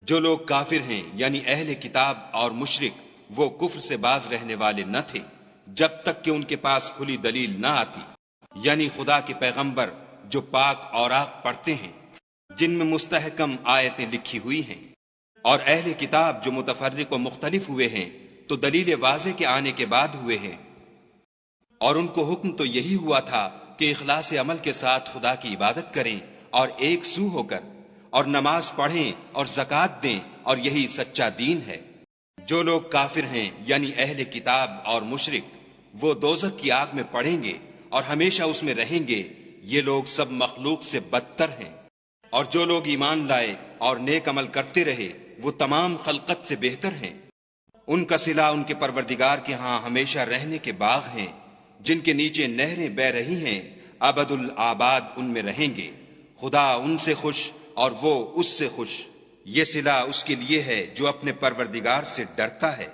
جو لوگ کافر ہیں یعنی اہل کتاب اور مشرک وہ کفر سے باز رہنے والے نہ تھے جب تک کہ ان کے پاس کھلی دلیل نہ آتی، یعنی خدا کے پیغمبر جو پاک اوراق پڑھتے ہیں جن میں مستحکم آیتیں لکھی ہوئی ہیں، اور اہل کتاب جو متفرق و مختلف ہوئے ہیں تو دلیل واضح کے آنے کے بعد ہوئے ہیں، اور ان کو حکم تو یہی ہوا تھا کہ اخلاص عمل کے ساتھ خدا کی عبادت کریں اور ایک سو ہو کر، اور نماز پڑھیں اور زکوٰۃ دیں، اور یہی سچا دین ہے۔ جو لوگ کافر ہیں یعنی اہل کتاب اور مشرک وہ دوزخ کی آگ میں پڑیں گے اور ہمیشہ اس میں رہیں گے، یہ لوگ سب مخلوق سے بدتر ہیں۔ اور جو لوگ ایمان لائے اور نیک عمل کرتے رہے وہ تمام خلقت سے بہتر ہیں۔ ان کا صلہ ان کے پروردگار کے ہاں ہمیشہ رہنے کے باغ ہیں جن کے نیچے نہریں بہ رہی ہیں، ابد الآباد ان میں رہیں گے، خدا ان سے خوش اور وہ اس سے خوش۔ یہ صلہ اس کے لیے ہے جو اپنے پروردگار سے ڈرتا ہے۔